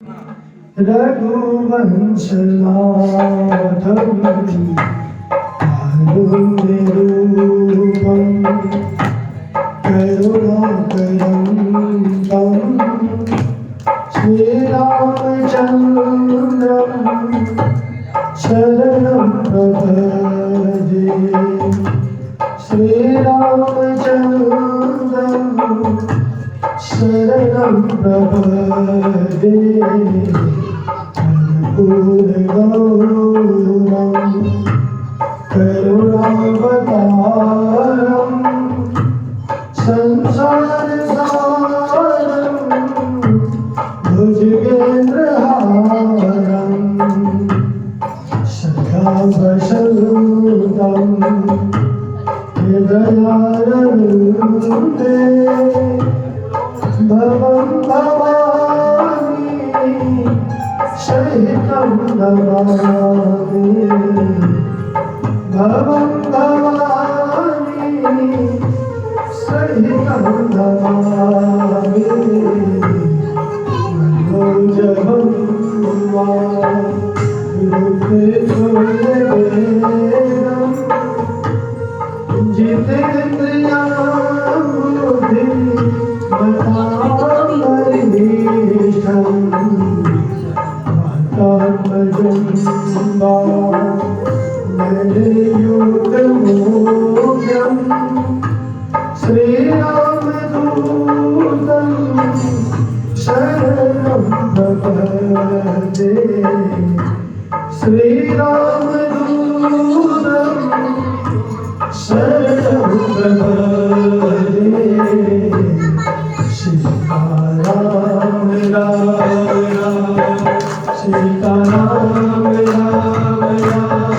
रघुवंश नाथम कारुण्यरूपम करुणाकरं तं श्रीरामचन्द्रं शरणं प्रपद्ये। श्रीरामचन्द्रं शरणं प्रपद्ये। कर्पूरगौरं करुणावतारं संसारसारं भुजगेन्द्रहारं सदा वसन्तं हृदयारविन्दे भवं भवानि सहितं नमामि। भवं भवानि सहितं नमामि। मनोजवं वा रूपेणवेदं जितेन्द्रियां बुद्धिमतामनिष्ठम् नरयुतमोग्यं श्रीरामदूतं शरणं प्रपद्ये। श्रीरामदूतं शरणं प्रपद्ये। सीताराम राम राम सीताराम राम राम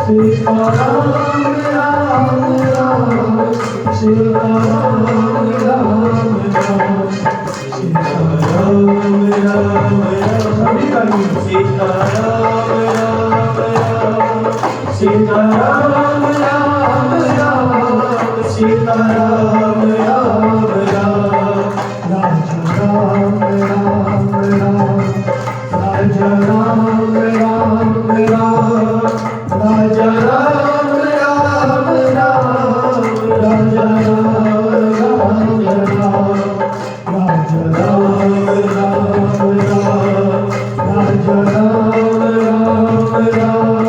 सीताराम राम राम सीताराम राम राम सीताराम राम राम सभी करेंगे। सीताराम राम राम सीताराम राम राम सीताराम राम राम राम राम राम राजा राम राम राम राजा राम राम राम राजा राम राम राम राजा राम राम राम राजा राम राम राम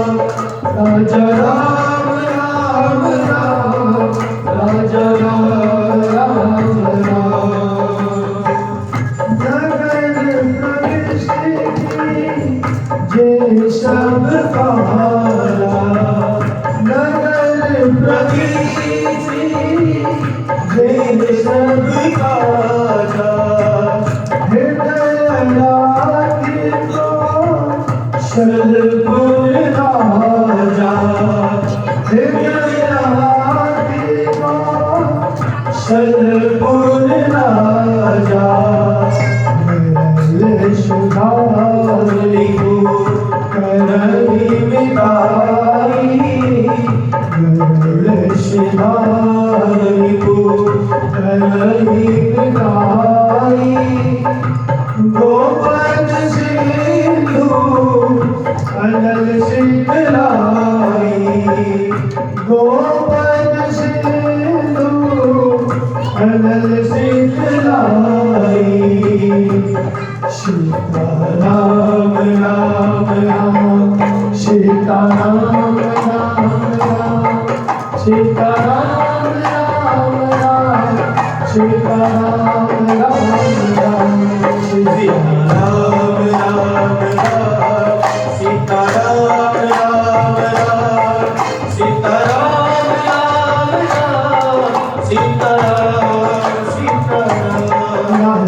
राजा राम राम राम राजा राम राम राम। जय सब कहारा नगर प्रगति जय सब काजा हृदय लागे तो शरपुर राजा हृदय लागे तो शरपुर राजा। सुधारी को करही मिताई सुधारी को करही मिताई। गोपद सिंधु अनल सिंधलाई गोपद सिंधु अनल सिंधलाई। सीताराम राम राम सीताराम राम राम सीताराम राम राम सीताराम राम राम सीताराम राम राम सीताराम राम राम सीताराम राम राम सीताराम सीताराम राम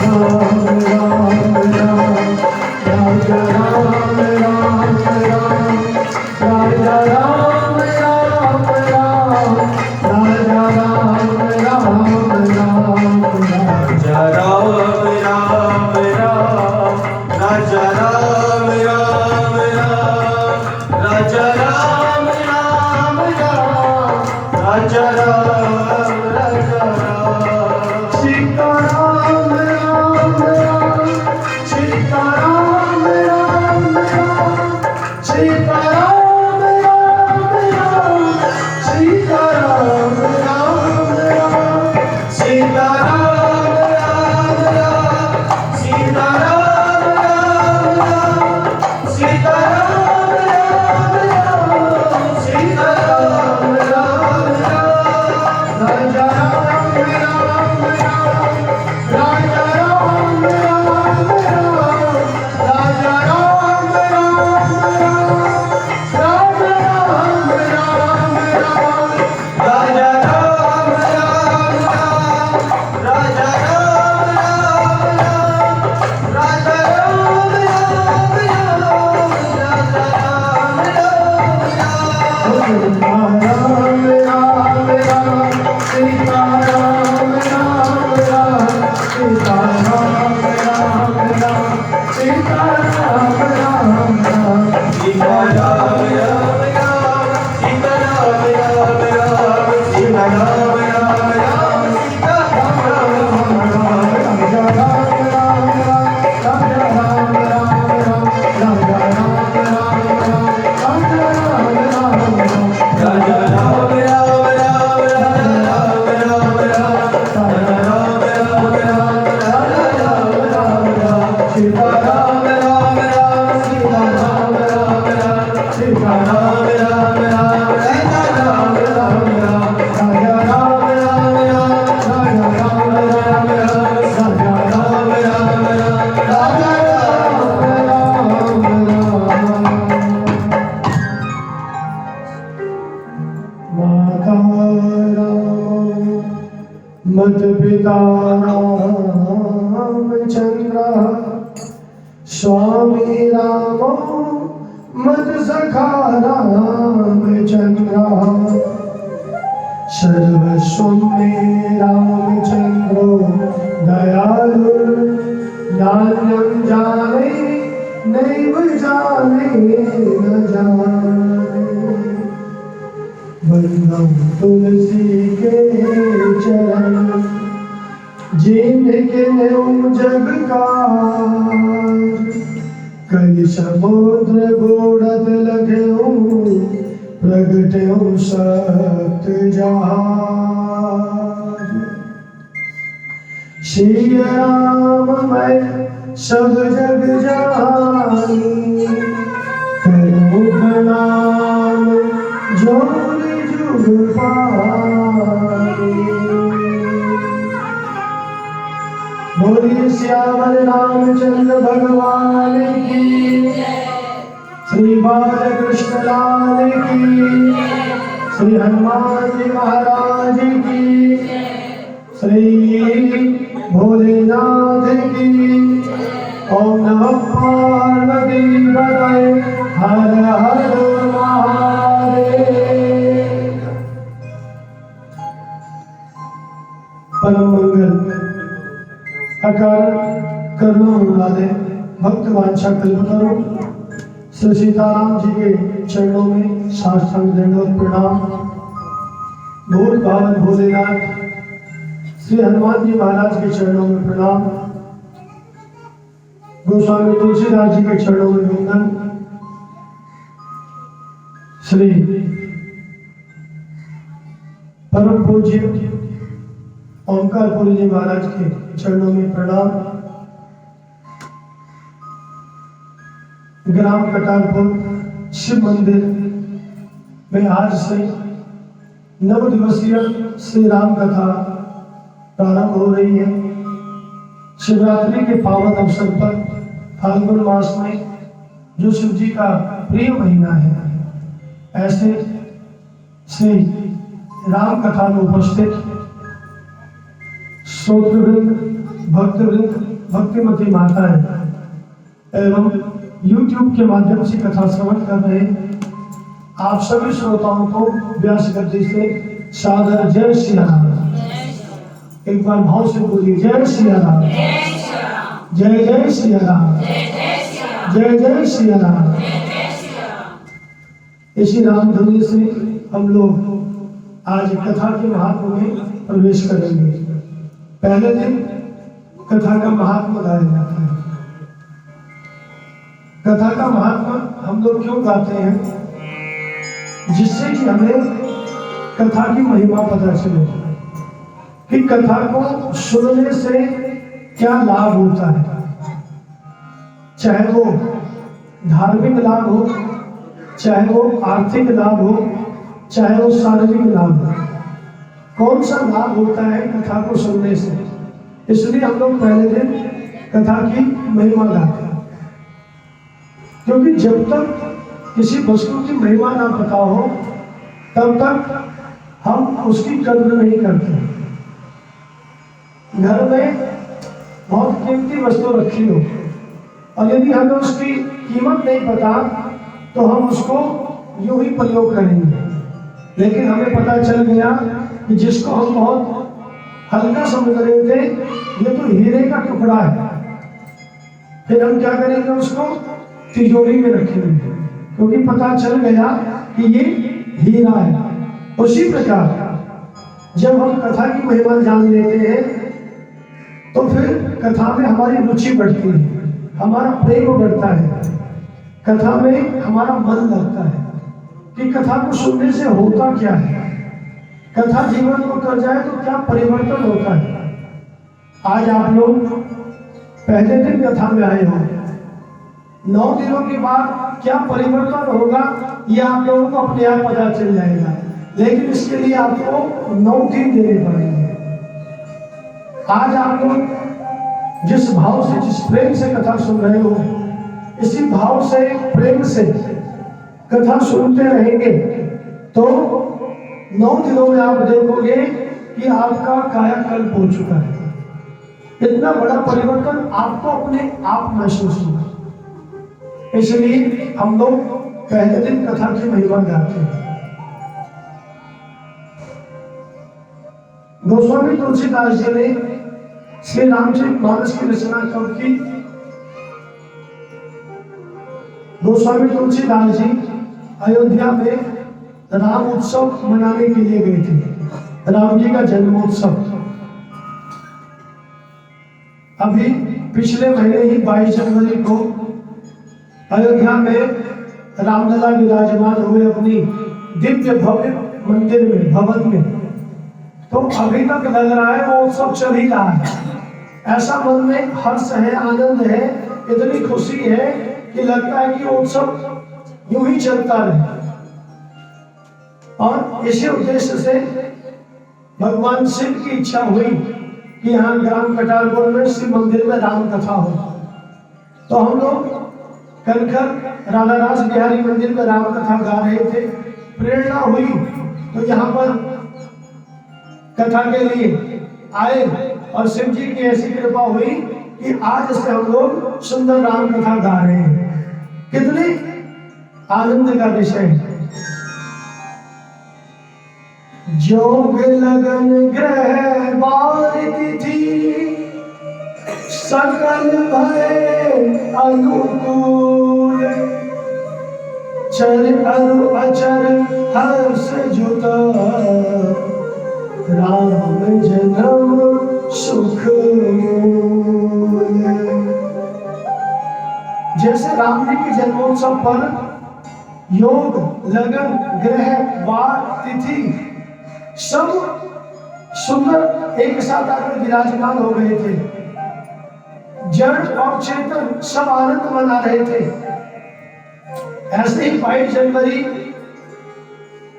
राम राम राजा राम राम राम राजा राम राम राम राजा राम राम राम राजा राम राम राम राजा राम राम राम राजा राम राम राम राजा राम राजा राम सीताराम राम राम सीता सीता राम राम राम सीता राम राम राम सीता राम राम राम सीता राम राम राम सीता राम राम राम राजा राम राम राम राजा राम राम राम राजा राम राम राम राजा राम राम राम राजा राम राम राम राजा राम राम राम राजा राम राम राम राजा राम राम राम सीता राम राम राम सीता राम राम राम सीता राम राम राम सीता राम राम राम राजा राम राम राम राजा राम राम राम राजा राम राम राम राजा राम राम माता राम मत पिता रामचंद्र स्वामी राम मत सखा रामचंद्र सर्वस्व में रामचंद्रो दयालु नान्यं जाने नैव जाने न जाने बंदौ तुलसी के चरण जिनके जग का कई समुद्र बूढ़त लगे प्रगटे सत्य जहाज श्री राम मैं सब जग जानी करो प्रणाम जोर जुग पानी बोलिए श्यामल रामचंद्र भगवान की श्री बालकृष्ण लाल की श्री हनुमान जी महाराज की श्री भोलेनाथ की ओम नमः पार्वती पतये हर हर महादेव। परम मंगल अकाल करुणा वाले भक्त वांछा कल्पतरु श्री सीताराम जी के चरणों में साष्टांग दंडवत प्रणाम। भूल भावन भोलेनाथ श्री हनुमान जी महाराज के चरणों में प्रणाम। गोस्वामी तुलसीदास जी के चरणों में वंदन। श्री परम पूज्य ओंकारपुरी जी महाराज के चरणों में प्रणाम। ग्राम कटारपुर शिव मंदिर में आज से 9 दिवसीय श्री राम कथा प्रारंभ हो रही है। शिवरात्रि के पावन अवसर पर फाल्गुन मास में जो शिव जी का प्रिय महीना है, ऐसे श्री राम कथा में उपस्थित श्रोतृवृंद, भक्तवृंद, भक्तिमती माताएं एवं YouTube के माध्यम से कथा श्रवण कर रहे आप सभी श्रोताओं को व्यास गद्दी से सादर जय श्री राम। एक बार भाव से बोलिए जय श्री राम, जय जय श्री राम, जय जय श्री राम। इसी राम धुनी से हम लोग आज कथा के महात्म में प्रवेश करेंगे। पहले दिन कथा का महात्मा गाया जाता है। कथा का महात्मा हम लोग क्यों गाते हैं? जिससे कि हमें कथा की महिमा पता चले कि कथा को सुनने से क्या लाभ होता है, चाहे वो धार्मिक लाभ हो, चाहे वो आर्थिक लाभ हो, चाहे वो शारीरिक लाभ हो। कौन सा लाभ होता है कथा को सुनने से? इसलिए हम लोग पहले दिन कथा की महिमा गाते हैं, क्योंकि जब तक किसी वस्तु की महिमा ना पता हो तब तक हम उसकी कद्र नहीं करते। घर में बहुत कीमती वस्तु रखी हो और यदि हमें उसकी कीमत नहीं पता तो हम उसको यूं ही प्रयोग करेंगे, लेकिन हमें पता चल गया कि जिसको हम बहुत हल्का समझ रहे थे ये तो हीरे का टुकड़ा है, फिर हम क्या करेंगे, उसको तिजोरी में रखेंगे, क्योंकि पता चल गया कि ये हीरा है। उसी प्रकार जब हम कथा की महिमा जान लेते हैं तो फिर कथा में हमारी रुचि बढ़ती है, हमारा प्रेम बढ़ता है, कथा में हमारा मन लगता है कि कथा को सुनने से होता क्या है, कथा जीवन को कर जाए तो क्या परिवर्तन होता है। आज आप लोग पहले दिन कथा में आए हो, 9 दिनों के बाद क्या परिवर्तन होगा यह आप लोगों को अपने आप पता चल जाएगा, लेकिन इसके लिए आपको 9 दिन देने पड़ेंगे। आज आप लोग जिस भाव से, जिस प्रेम से कथा सुन रहे हो, इसी भाव से, प्रेम से कथा सुनते रहेंगे तो 9 दिनों में आप देखोगे कि आपका कायाकल्प हो चुका है। इतना बड़ा परिवर्तन आपको अपने आप महसूस होगा। इसलिए हम लोग पहले दिन कथा की महिमा गाते हैं। गोस्वामी तुलसीदास जी ने श्री रामचरितमानस की रचना कब की? गोस्वामी तुलसीदास जी अयोध्या में राम उत्सव मनाने के लिए गए थे, राम जी का जन्मोत्सव। अभी पिछले महीने ही 22 जनवरी को अयोध्या में रामलला विराजमान हुए अपनी दिव्य भव्य मंदिर में, भवन में। तो अभी तक लग रहा है वो उत्सव चल ही रहा है, ऐसा मन में हर्ष है, आनंद है, इतनी खुशी है कि लगता है कि वो उत्सव यूं ही चलता रहे। और इसी उद्देश्य से भगवान शिव की इच्छा हुई कि यहाँ ग्राम कटारपुर में शिव मंदिर में राम कथा हो। तो हम लोग कनखर राधा रास बिहारी मंदिर में राम कथा गा रहे थे, प्रेरणा हुई तो यहाँ पर कथा के लिए आए और शिव जी की ऐसी कृपा हुई कि आज से हम लोग सुंदर राम कथा गा रहे हैं। कितने आनंद का विषय है। जोग लगन ग्रह बार तिथि सकल भय अनुकूल, चर अरु अचर हर्ष जुता राम जन्म सुख मूल। जैसे राम जी के जन्मोत्सव पर योग लगन ग्रह वार तिथि सब सुंदर एक साथ आकर विराजमान हो गए थे, जड़ और चेतन सब आनंद मना रहे थे। ऐसे ही 22 जनवरी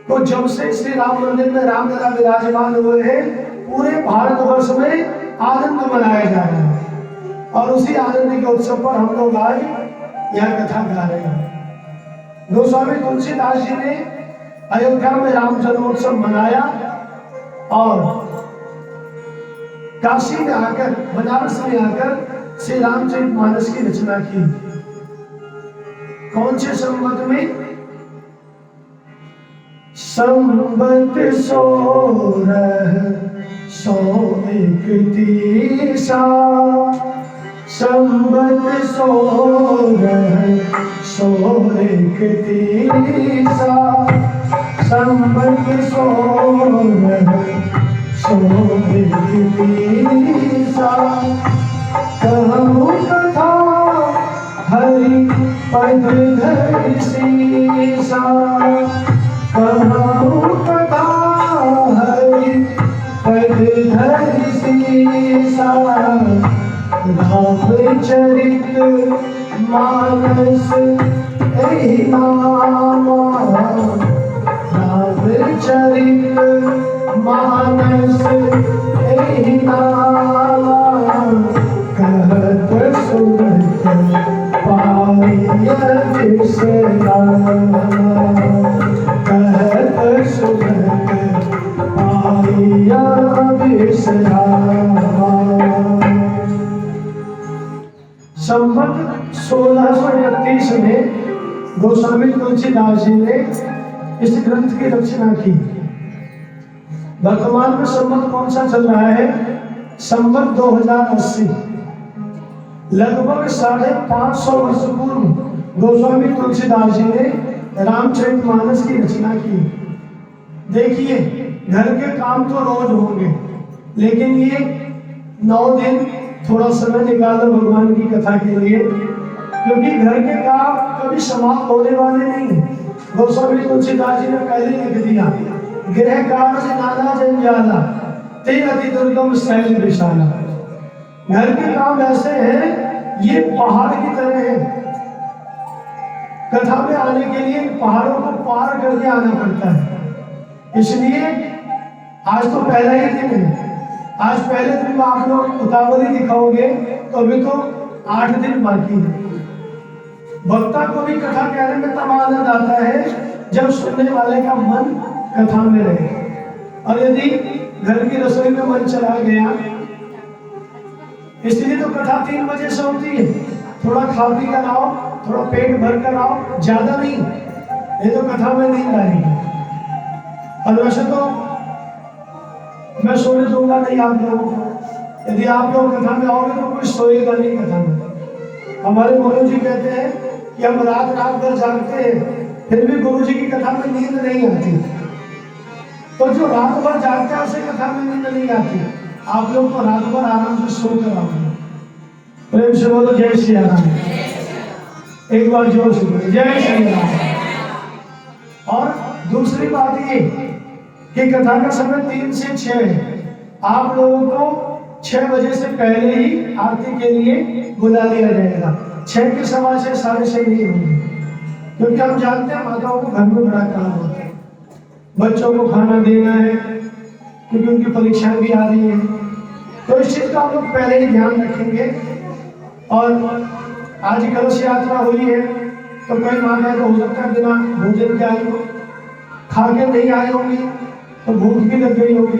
को जब से श्री राम मंदिर में रामलला विराजमान हुए हैं, पूरे भारतवर्ष में आनंद मनाया जा रहा है। और उसी आनंद के उत्सव पर हम लोग आज यह कथा गा रहे हैं। गोस्वामी तुलसीदास जी ने अयोध्या में राम जन्मोत्सव मनाया और काशी में आकर, बनारस में आकर श्री रामचरितमानस की रचना की। कौन से संवत में? संवत 1631 संवत 1631 संवत 1631 कहूँ कथा हरि पद धरि सीसा, कहूँ कथा हरि पद धरि सीसा, रामचरित मानस एहि नामा, रामचरित मानस एहि नामा, कहत सुनत पाइय विश्राम, कहत सुनत पाइय विश्राम। संवत 1631 में गोस्वामी तुलसीदास जी ने इस ग्रंथ की रचना की। वर्तमान में संवत कौन सा चल रहा है? संवत 2080। लगभग 550 वर्ष पूर्व गोस्वामी तुलसीदास जी ने रामचरितमानस की रचना की। देखिए, घर के काम तो रोज होंगे, लेकिन ये 9 दिन थोड़ा समय निकालो भगवान की कथा के लिए, क्योंकि घर के काम कभी समाप्त होने वाले नहीं है। गोस्वामी तुलसीदास जी ने पहले लिख दिया, गृह कार्य नाना जंजाला ते अति दुर्गम शैल विशाला। घर के काम ऐसे हैं, ये पहाड़ की तरह है। कथा में आने के लिए पहाड़ों को पार करके आना पड़ता है। इसलिए आज तो पहला ही दिन है। आज पहले दिन में आप लोग उतावली दिखाओगे तो अभी तो 8 दिन बाकी है। वक्ता को भी कथा कहने में तब आनंद आता है जब सुनने वाले का मन कथा में रहे। और यदि घर की रसोई में मन चला गया, इसलिए तो कथा 3 बजे से होती है। थोड़ा खा पी कर आओ, थोड़ा पेट भर कर आओ, ज्यादा नहीं, ये तो कथा में नहीं आएगी। और वैसे तो मैं सोने दूंगा नहीं आप लोगों को। यदि आप लोग कथा में आओगे तो कोई सोएगा नहीं कथा में। हमारे गुरु जी कहते हैं कि हम रात भर जागते हैं, फिर भी गुरु जी की कथा में नींद नहीं आती। तो जो रात भर जागता है उसे कथा में नींद नहीं आती। आप लोग तो रात भर आराम से सो कर आओगे। प्रेम से बोलो जय श्री राम। एक बार जोर से बोलो जय श्री राम। और दूसरी बात ये कि कथा का समय 3 से 6 है। आप लोगों को 6 बजे से पहले ही आरती के लिए बुला लिया जाएगा। 6 के सवा 6 साढ़े 6 नहीं होंगे, क्योंकि हम जानते हैं माताओं को घर में बड़ा काम होता है। बच्चों को खाना देना है, क्योंकि उनकी परीक्षाएं भी आ रही है। तो इस चीज का हम लोग पहले ही ध्यान रखेंगे। और आज कलश यात्रा हुई है, तो कोई माता तो हो सकता है बिना भोजन के आई हो, खा के नहीं आई होगी, तो भूख भी लग गई होगी।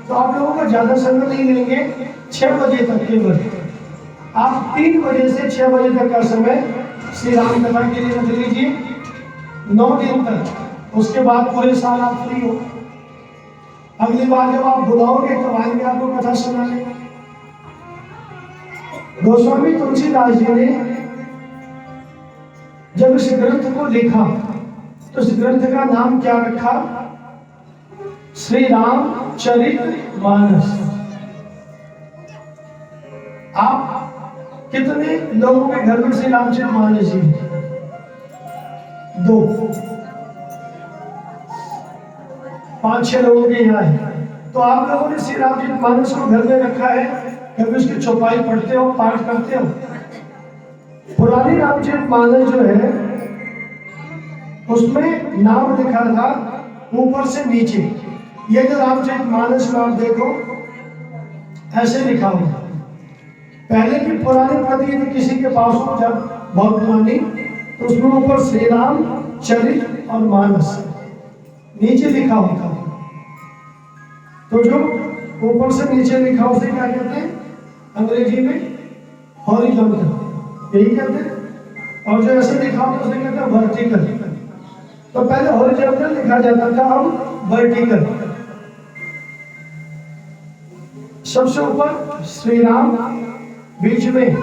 तो आप लोगों को ज्यादा समय नहीं लेंगे, 6 बजे तक के बजे। आप 3 बजे से 6 बजे तक का समय श्री राम कथा के लिए रख लीजिए, 9 दिन तक। उसके बाद पूरे साल आप फ्री हो। अगली बार जब आप बुलाओगे तो आएंगे आपको कथा सुनाने। गोस्वामी तुलसीदास जी ने जब इस ग्रंथ को लिखा तो इस ग्रंथ का नाम क्या रखा? श्री रामचरितमानस। आप कितने लोगों के घर में श्री रामचरितमानस जी? 2, 5-6 लोगों के यहाँ है। तो आप लोगों ने श्री रामचरितमानस को घर में रखा है, कभी उसकी चौपाई पढ़ते हो, पाठ करते हो? पुरानी रामचरितमानस जो है उसमें नाम लिखा था ऊपर से नीचे। ये जो रामचरितमानस में आप देखो ऐसे लिखा हुआ। पहले की पुरानी प्रति यदि किसी के पास हो, जब बहुत पुरानी, तो उसमें ऊपर श्री राम चरित और मानस नीचे लिखा होता। तो जो ऊपर से नीचे लिखा उसे क्या कहते हैं अंग्रेजी में? हॉरिजॉन्टल, यही कहते हैं। और जो ऐसे लिखा होता है उसे कहते हैं वर्टिकल। तो पहले हॉरिजॉन्टल लिखा जाता था, अब वर्टिकल। सबसे ऊपर श्री राम, बीच में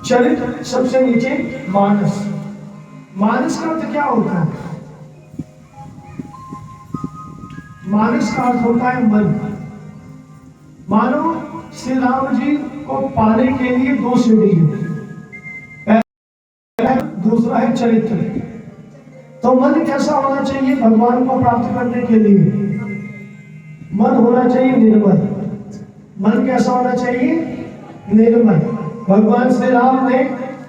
चरित, सबसे नीचे मानस। मानस का अर्थ क्या होता है? मानस का अर्थ होता है मन। मानो श्री राम जी को पाने के लिए 2 सीढ़ी है, दूसरा है चरित्र। तो मन कैसा होना चाहिए भगवान को प्राप्त करने के लिए? मन होना चाहिए निर्मल। मन कैसा होना चाहिए? निर्मल। भगवान श्री राम ने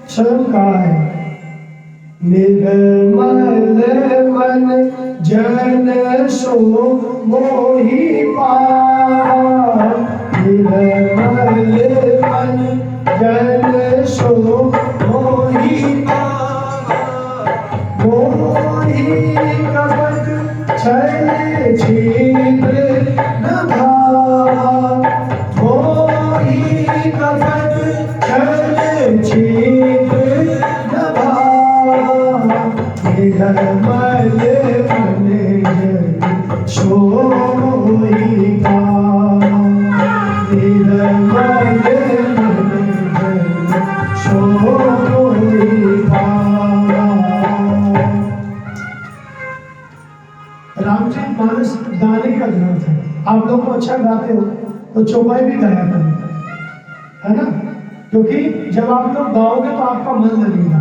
स्वयं कहा है, निर्मल मन जन सो मोहि पार। निर्मल मन जन सो मोहि पार। मोहि कपट छल छिद्र न भाव। मोहि कपट छल छिद्र न भाव। निर्मल मन जन सो मोहि पार। निर्मल मन जन का जरूरत है। आप लोग तो अच्छा गाते हो तो चौपाई भी गाया करो, है ना, क्योंकि जब आप लोग गाओगे तो आपका मन लगेगा।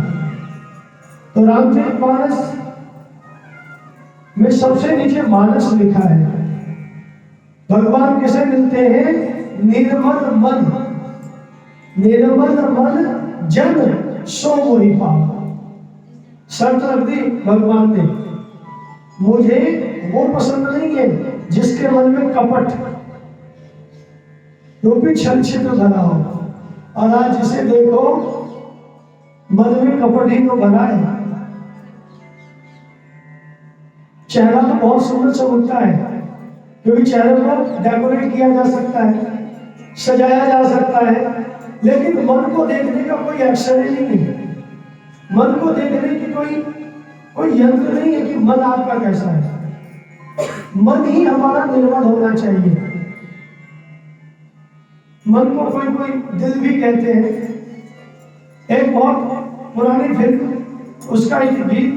तो रामचरितमानस में सबसे नीचे मानस लिखा है। भगवान किसे मिलते हैं? निर्मल मन, निर्मल मन जन सो मोहि पावा। शर्त रख दी भगवान ने, मुझे वो पसंद नहीं है जिसके मन में कपट रूपी छल छिद्र भरा हो। और आज जिसे देखो मन में कपट ही तो भरा है। चेहरा तो बहुत सुंदर चमकता है, क्योंकि चेहरे को डेकोरेट किया जा सकता है, सजाया जा सकता है, लेकिन मन को देखने का कोई एक्शन ही नहीं है। मन को देखने की कोई यंत्र नहीं है कि मन आपका कैसा है। मन ही हमारा निर्मल होना चाहिए। मन को कोई दिल भी कहते हैं। एक बहुत पुरानी फिल्म, उसका एक गीत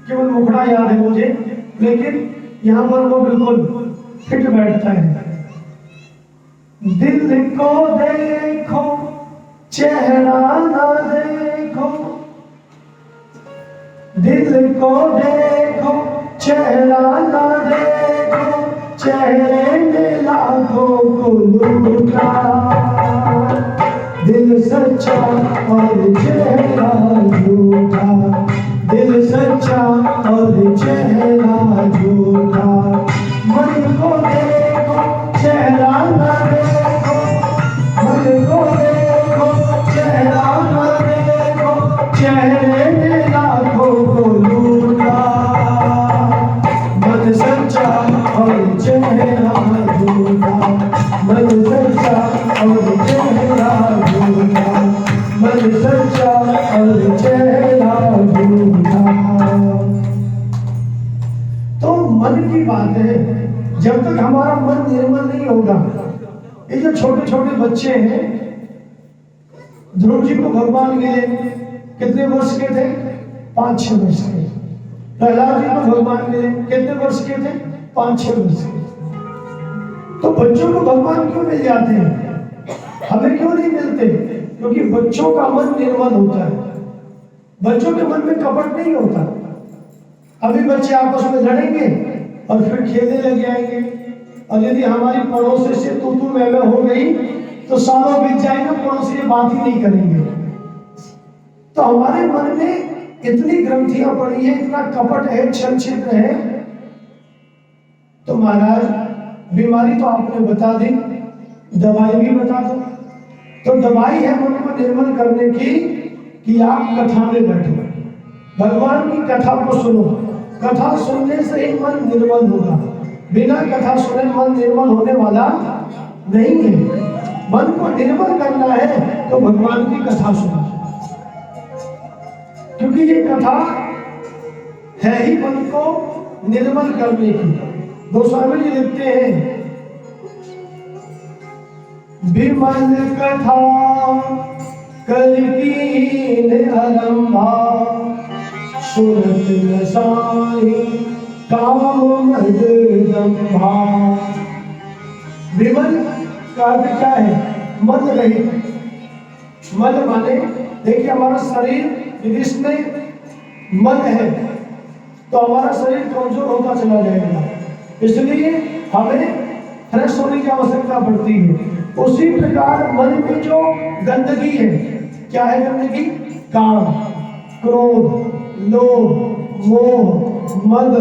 केवल मुखड़ा याद है मुझे, लेकिन यहाँ पर वो बिल्कुल फिट बैठता है। दिल को देखो चेहरा ना देखो, दिल को देखो चेहरा ना देखो, चेहरे में लाखों को लूटा। दिल सच्चा और चेहरा झूठा, दिल सच्चा और चेहरा झूठा। मन को देखो चेहरा ना देखो, मन को देखो चेहरा ना देखो, चेहरे में लाखों को लूटा। मन सच्चा और चेहरा झूठा, मन सच्चा और चेहरा झूठा, मन सच्चा और चेहरा झूठा। तो मन की बात है, जब तक हमारा मन निर्मल नहीं होगा। ये जो छोटे छोटे बच्चे हैं, ध्रुव जी को भगवान मिले कितने वर्ष के थे? 5-6 वर्ष के। प्रहलाद जी को भगवान मिले कितने वर्ष के थे? 5-6 वर्ष के। तो बच्चों को भगवान क्यों मिल जाते हैं, हमें क्यों नहीं मिलते? क्योंकि बच्चों का मन निर्मल होता है, बच्चों के मन में कपट नहीं होता। अभी बच्चे आपस में लड़ेंगे और फिर खेलने लग जाएंगे, और यदि हमारी पड़ोसी से तू मैं हो गई तो सालों बीत जाएगा, पड़ोसी से बात ही नहीं करेंगे। तो हमारे मन में इतनी ग्रंथियां पड़ी है, इतना कपट है, छल छिद्र है। तो महाराज बीमारी तो आपने बता दी, दवाई भी बता दो। तो दवाई है मन को निर्मल करने की कि आप कथा में बैठो, भगवान की कथा को सुनो। कथा सुनने से ही मन निर्मल होगा, बिना कथा सुने मन निर्मल होने वाला नहीं है। मन को निर्मल करना है तो भगवान की कथा सुनो, क्योंकि ये कथा है ही मन को निर्मल करने की। गोस्वामी जी लिखते हैं, विमल कथा कल की आरंभा, सुरत नसाई काम मददंभा। विमल का अर्थ क्या है? मन रहित। मन माने, देखिए हमारा शरीर जिसमें मन है तो हमारा शरीर कमजोर होता चला जाएगा, इसलिए हमें फ्रेश होने की आवश्यकता पड़ती है। उसी प्रकार मन में जो गंदगी है, क्या है गंदगी? काम, क्रोध, लोभ, मोह, मद,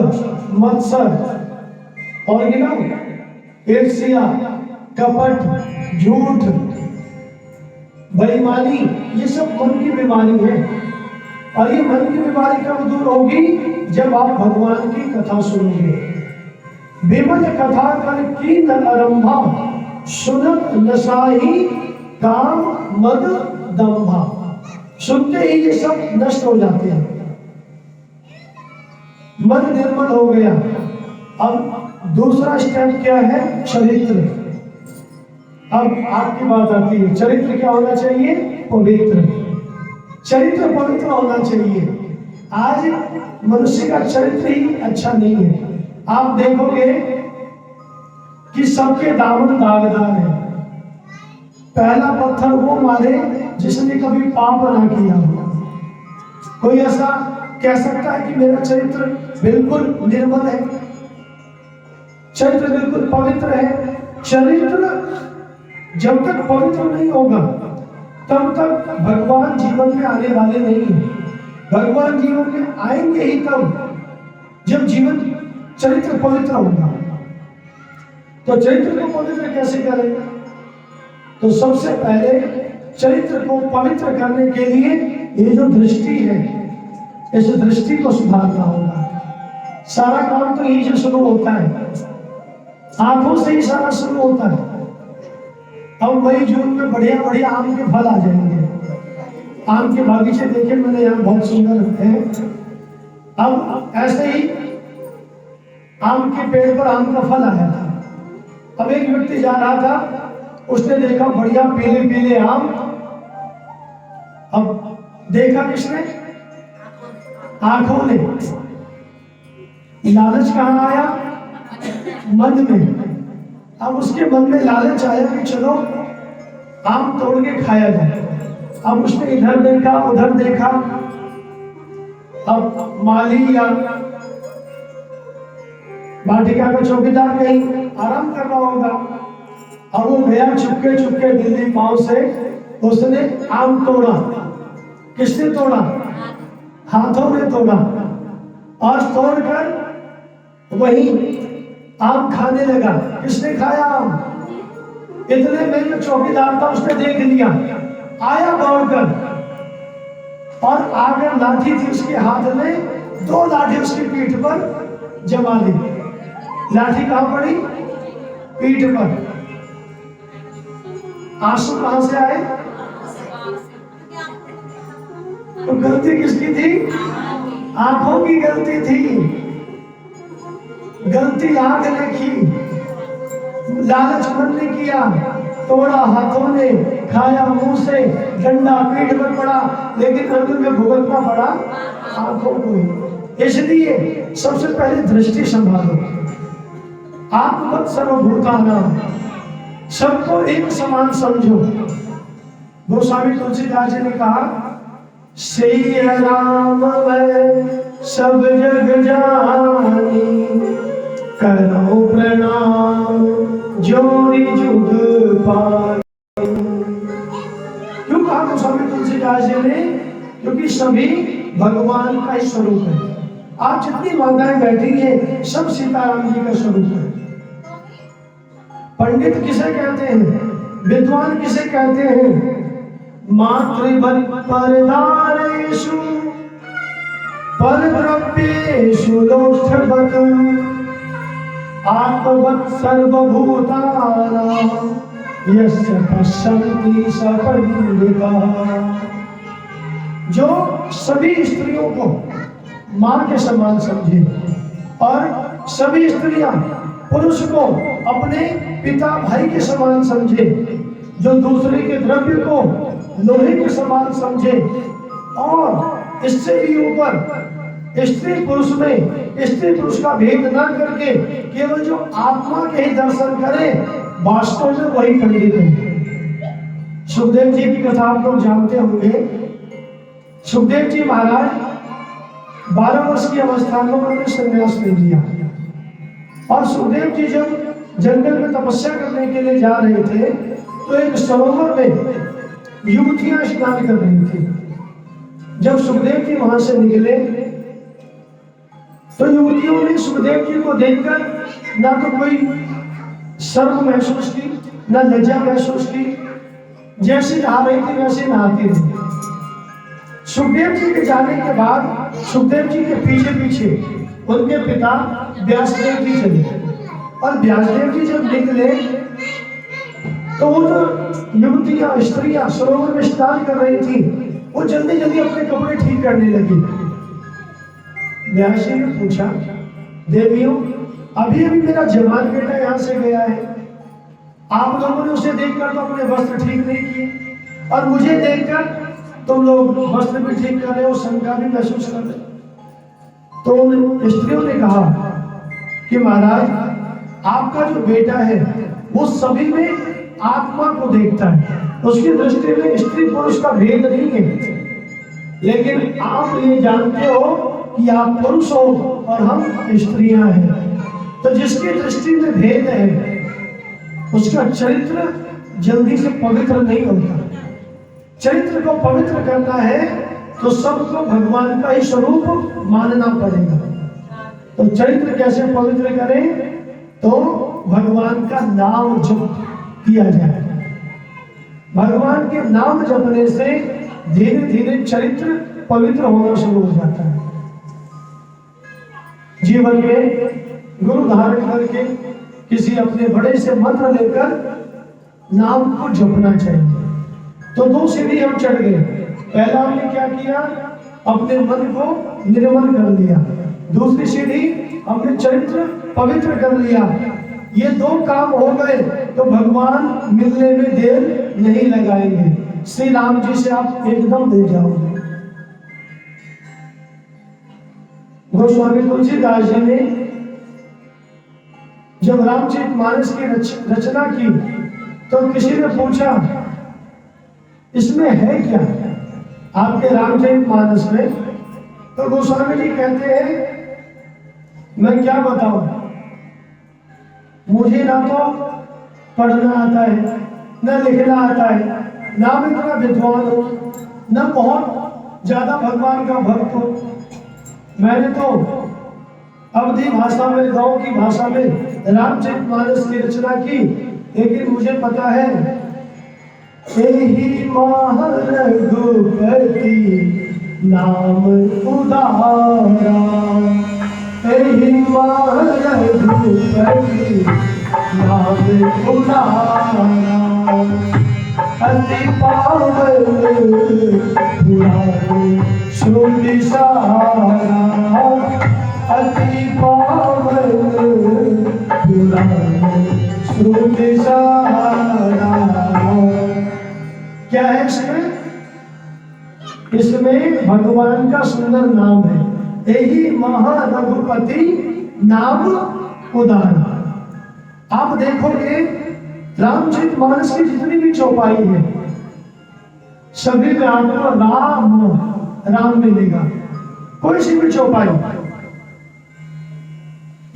मत्सर और ईर्ष्या, कपट, झूठ, बेईमानी, ये सब मन की बीमारी है। और ये मन की बीमारी कब दूर होगी? जब आप भगवान की कथा सुनोगे। विमल कथा कर की आरंभा, सुनत नसाही काम मद दंभा। सुनते ही ये सब नष्ट हो जाते हैं, मन निर्मल हो गया। अब दूसरा स्टेप क्या है? चरित्र। अब आपकी बात आती है, चरित्र क्या होना चाहिए? पवित्र। चरित्र पवित्र होना चाहिए। आज मनुष्य का चरित्र ही अच्छा नहीं है। आप देखोगे कि सबके दामन दागदार है। पहला पत्थर वो मारे जिसने कभी पाप ना किया हो। कोई ऐसा कह सकता है कि मेरा चरित्र बिल्कुल निर्मल है, चरित्र बिल्कुल पवित्र है? चरित्र जब तक पवित्र नहीं होगा तब तक भगवान जीवन में आने वाले नहीं है। भगवान जीवन में आएंगे ही तब जब जीवन चरित्र पवित्र होगा। तो चरित्र को पवित्र कैसे करेंगे? तो सबसे पहले चरित्र को पवित्र करने के लिए ये जो दृष्टि है, इस दृष्टि को सुधारना होगा। सारा काम तो यही से शुरू होता है, आंखों से ही सारा शुरू होता है। अब मई जून में बढ़िया बढ़िया आम के फल आ जाएंगे। आम के बागीचे देखे मैंने, यहाँ बहुत सुंदर है। अब ऐसे ही आम के पेड़ पर आम का फल आया था। अब एक व्यक्ति जा रहा था, उसने देखा बढ़िया पीले पीले आम। अब देखा किसने? आंखों ने। लालच कहाँ आया? मन में। अब उसके मन में लालच आया कि चलो आम तोड़ के खाया जाए। अब उसने इधर देखा उधर देखा। अब माली या वाटिका का चौकीदार कहीं आराम कर रहा होगा। अब वो गया चुपके चुपके दिल्ली पांव से, उसने आम तोड़ा। किसने तोड़ा? हाथों में तोड़ा। और तोड़कर वही आम खाने लगा। किसने खाया आम? इतने में जो चौकीदार था उसने देख लिया, आया दौड़कर और आकर लाठी थी उसके हाथ में, 2 लाठी उसकी पीठ पर जमा ली। लाठी कहां पड़ी? पीठ पर। आंसू कहां से आए? तो गलती किसकी थी? आंखों की गलती थी। गलती आंख ने की, लालच मन ने किया। तोड़ा हाथों ने, खाया मुंह से, डंडा पीठ पर पड़ा, लेकिन अंदर में भुगतना पड़ा आंखों को ही। इसलिए सबसे पहले दृष्टि संभालो। आत्मवत् सर्वभूतानां, सबको एक समान समझो। गोस्वामी तुलसीदास जी ने कहा, श्री राम मैं सब जग जानी, करो प्रणाम जोरी जुग पानी। क्यों कहा गोस्वामी तुलसीदास जी ने? क्योंकि सभी भगवान का ही स्वरूप है। आज जितनी माताएं बैठी हैं सब सीताराम जी का स्वरूप है। पंडित किसे कहते हैं? विद्वान किसे कहते हैं? मातृवत् परदारेषु परद्रव्येषु लोष्ठवत् आत्मवत् सर्वभूतानां यस्य पश्यन्ति स पंडितः। जो सभी स्त्रियों को मां के समान समझे और सभी स्त्रियां पुरुष को अपने पिता भाई के समान समझे, जो दूसरे के द्रव्य को लोहे के समान समझे, और इससे भी ऊपर स्त्री पुरुष में स्त्री पुरुष का भेद न करके केवल जो आत्मा के ही दर्शन करे, वास्तव में वही पंडित है। सुखदेव जी की कथा आप लोग जानते होंगे। सुखदेव जी महाराज 12 वर्ष की अवस्था में उन्होंने संन्यास ले लिया। और सुखदेव जी जब जंगल में तपस्या करने के लिए जा रहे थे तो एक सरोवर में युवतियां स्नान कर रही थी। जब सुखदेव जी वहां से निकले तो युवतियों ने सुखदेव जी को देखकर ना तो कोई शर्म महसूस की, ना लज्जा महसूस की। जैसे नहा रही थी वैसे नहाती थी। सुखदेव जी के जाने के बाद सुखदेव जी के पीछे पीछे उनके पिता व्यासदेव जी चले। और व्यासदेव जी जब निकले तो वो जो युवतियां स्त्रियां सरोवर में स्नान कर रही थी, वो जल्दी जल्दी अपने कपड़े ठीक करने लगी। व्यास जी ने पूछा, देवियों अभी अभी मेरा जवान बेटा यहाँ से गया है, आप लोगों ने उसे देखकर तो अपने वस्त्र ठीक नहीं किए, और मुझे देखकर तुम लोग वस्त्र भी ठीक कर रहे हो, शंका भी महसूस कर रहे हो। तो उन स्त्रियों ने कहा कि महाराज आपका जो बेटा है वो सभी में आत्मा को देखता है, उसकी दृष्टि में स्त्री पुरुष का भेद नहीं है। लेकिन आप ये जानते हो कि आप पुरुष हो और हम स्त्रियां हैं, तो जिसकी दृष्टि में भेद है उसका चरित्र जल्दी से पवित्र नहीं होता। चरित्र को पवित्र करना है तो सबको भगवान का ही स्वरूप मानना पड़ेगा। तो चरित्र कैसे पवित्र करें? तो भगवान का नाम जप किया जाए। भगवान के नाम जपने से धीरे धीरे चरित्र पवित्र होना शुरू हो जाता है। जीवन में गुरु धारण करके किसी अपने बड़े से मंत्र लेकर नाम को जपना चाहिए। तो दो सीढ़ी हम चढ़ गए। पहला हमने क्या किया? अपने मन को निर्मल कर लिया। दूसरी सीढ़ी हमने चरित्र पवित्र कर लिया। ये दो काम हो गए तो भगवान मिलने में देर नहीं लगाएंगे। श्री राम जी से आप एकदम मिल जाओगे। गोस्वामी तुलसीदास जी ने जब रामचरितमानस की रचना की तो किसी ने पूछा इसमें है क्या आपके रामचरितमानस में? तो गोस्वामी जी कहते हैं मैं क्या बताऊं, मुझे ना तो पढ़ना आता है, न लिखना आता है, ना मैं इतना विद्वान हूं, न बहुत ज्यादा भगवान का भक्त हूं। मैंने तो अवधी भाषा में, गांव की भाषा में रामचरितमानस की रचना की, लेकिन मुझे पता है एहि महारघुपति नाम उदारा, एहि महारघुपति नाम उदारा, अति पावन पुराण श्रुति सारा, अति पावन पुराण श्रुति सारा। क्या है इसमें? इसमें भगवान का सुंदर नाम है, यही महारघुपति नाम उदाहरण। आप देखोगे रामचरितमानस की जितनी भी चौपाई है सभी में आपको राम राम मिलेगा। कोई सी भी चौपाई,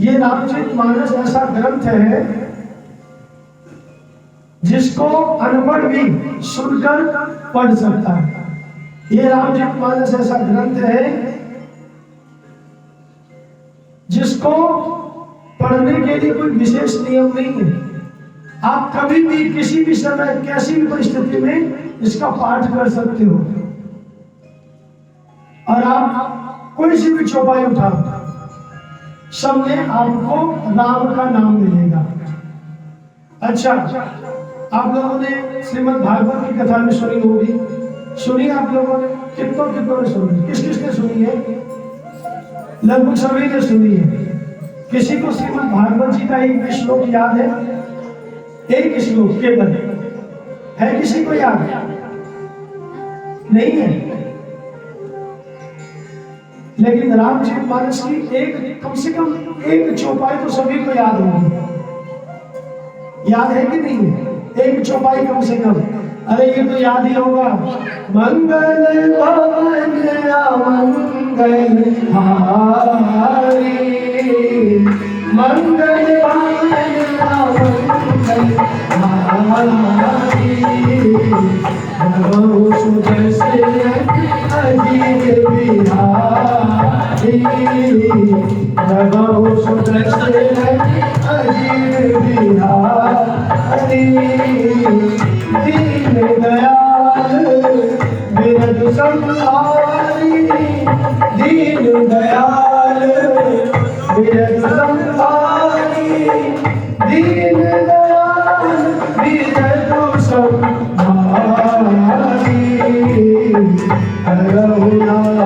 ये रामचरितमानस ऐसा ग्रंथ है जिसको अनपढ़ भी सुनकर पढ़ सकता है। ये रामचरितमानस ऐसा ग्रंथ है जिसको पढ़ने के लिए कोई विशेष नियम नहीं है। आप कभी भी किसी भी समय कैसी भी परिस्थिति में इसका पाठ कर सकते हो और आप कोई सी भी चौपाई उठा, सब में आपको राम का नाम मिलेगा। अच्छा, आप लोगों ने श्रीमद् भागवत की कथा में सुनी होगी, सुनी आप लोगों ने? कितनों ने सुनी? किस किस ने सुनी है? लगभग सभी ने सुनी है। किसी को श्रीमद् भागवत जी का एक भी श्लोक याद है? एक श्लोक केवल है, किसी को याद नहीं है? लेकिन रामचरितमानस की एक कम से कम एक चौपाई तो सभी को याद होगी। याद है कि नहीं है? एक चौपाई कम से कम। अरे ये तो याद ही होगा, मंगल भवन मंगल हारी, मंगल भवन मंगल हारी, भव सुदर्शन अजीर बिहारी, भव सुदर्शन अजीर बिहारी, दीन दयाल बिरद संहारी, दीन दयाल बिरद संहारी, दीन दयाल बिरद संहारी, रघुनाथ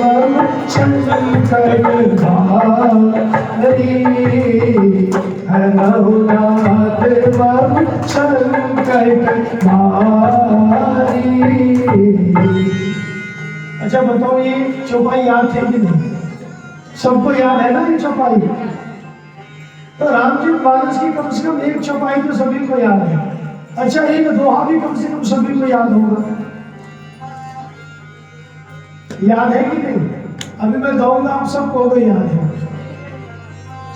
मम शंकर भारी, रघुनाथ मम शंकर भारी। अच्छा बताओ, ये चौपाई याद थे कि नहीं? सबको याद है ना ये चौपाई? तो रामचरित मानस की कम से कम एक चौपाई तो सभी को याद है। अच्छा, एक दोहा भी कम से कम सभी को याद होगा। याद है कि नहीं? अभी मैं गाऊंगा, आप सबको भी याद है।